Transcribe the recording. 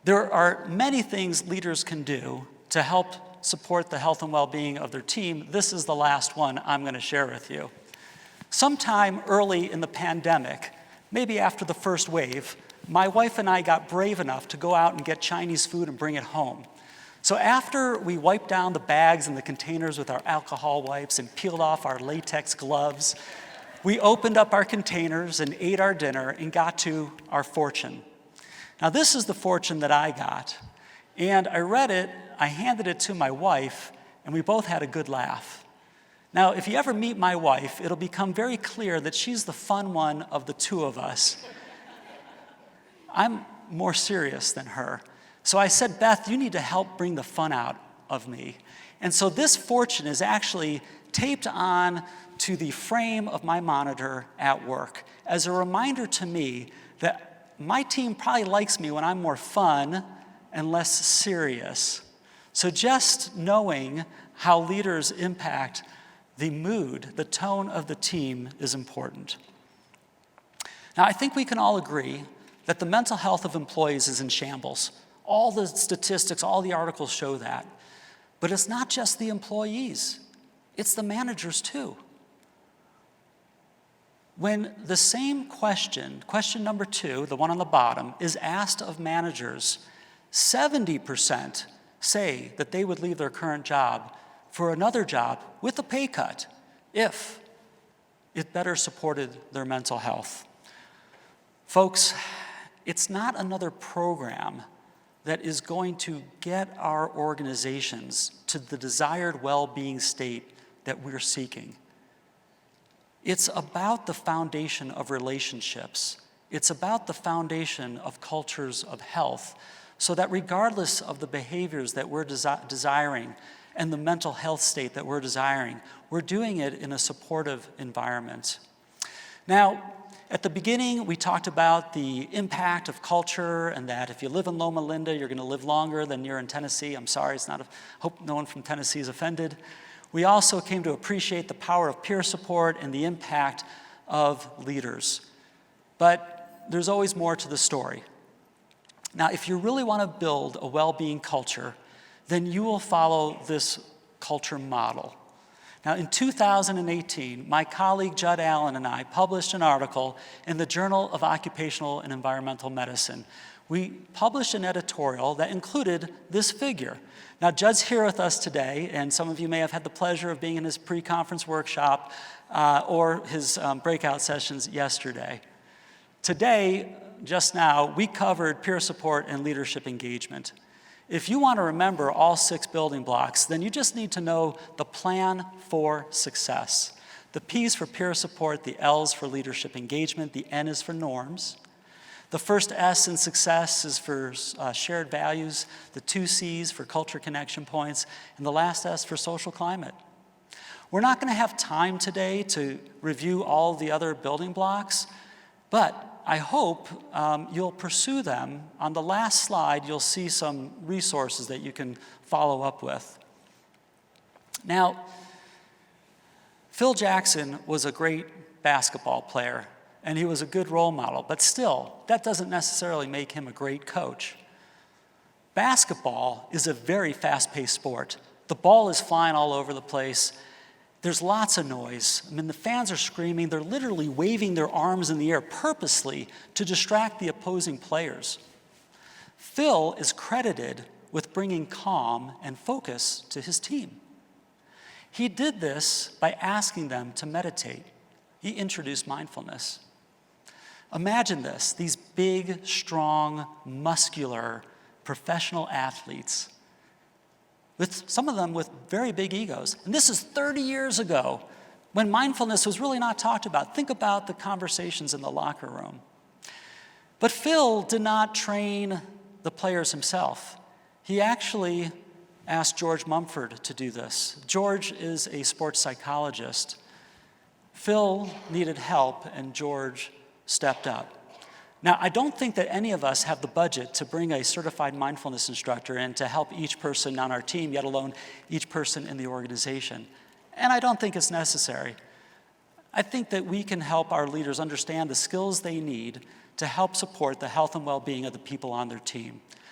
There are many things leaders can do to help support the health and well-being of their team. This is the last one I'm going to share with you. Sometime early in the pandemic, maybe after the first wave, my wife and I got brave enough to go out and get Chinese food and bring it home. So after we wiped down the bags and the containers with our alcohol wipes and peeled off our latex gloves, we opened up our containers and ate our dinner and got to our fortune. Now this is the fortune that I got. And I read it, I handed it to my wife, and we both had a good laugh. Now, if you ever meet my wife, it'll become very clear that she's the fun one of the two of us. I'm more serious than her. So I said, Beth, you need to help bring the fun out of me. And so this fortune is actually taped on to the frame of my monitor at work as a reminder to me that my team probably likes me when I'm more fun and less serious. So just knowing how leaders impact the mood, the tone of the team is important. Now, I think we can all agree that the mental health of employees is in shambles. All the statistics, all the articles show that. But it's not just the employees, it's the managers too. When the same question number 2, the one on the bottom, is asked of managers, 70% say that they would leave their current job for another job with a pay cut if it better supported their mental health. Folks, it's not another program that is going to get our organizations to the desired well-being state that we're seeking. It's about the foundation of relationships. It's about the foundation of cultures of health, so that regardless of the behaviors that we're desiring and the mental health state that we're desiring, we're doing it in a supportive environment. Now, at the beginning, we talked about the impact of culture and that if you live in Loma Linda, you're going to live longer than you're in Tennessee. I'm sorry, hope no one from Tennessee is offended. We also came to appreciate the power of peer support and the impact of leaders. But there's always more to the story. Now, if you really want to build a well-being culture, then you will follow this culture model. Now, in 2018, my colleague Judd Allen and I published an article in the Journal of Occupational and Environmental Medicine. We published an editorial that included this figure. Now, Judd's here with us today, and some of you may have had the pleasure of being in his pre-conference workshop or his breakout sessions yesterday. Today, just now, we covered peer support and leadership engagement. If you want to remember all 6 building blocks, then you just need to know the plan for success. The P's for peer support, the L's for leadership engagement, the N is for norms. The first S in success is for shared values, the 2 C's for culture connection points, and the last S for social climate. We're not going to have time today to review all the other building blocks, but I hope you'll pursue them. On the last slide, you'll see some resources that you can follow up with. Now, Phil Jackson was a great basketball player, and he was a good role model, but still, that doesn't necessarily make him a great coach. Basketball is a very fast-paced sport. The ball is flying all over the place. There's lots of noise. I mean, the fans are screaming. They're literally waving their arms in the air purposely to distract the opposing players. Phil is credited with bringing calm and focus to his team. He did this by asking them to meditate. He introduced mindfulness. Imagine this, these big, strong, muscular, professional athletes, with some of them with very big egos. And this is 30 years ago when mindfulness was really not talked about. Think about the conversations in the locker room. But Phil did not train the players himself. He actually asked George Mumford to do this. George is a sports psychologist. Phil needed help, and George stepped up. Now, I don't think that any of us have the budget to bring a certified mindfulness instructor in to help each person on our team, yet alone each person in the organization. And I don't think it's necessary. I think that we can help our leaders understand the skills they need to help support the health and well-being of the people on their team.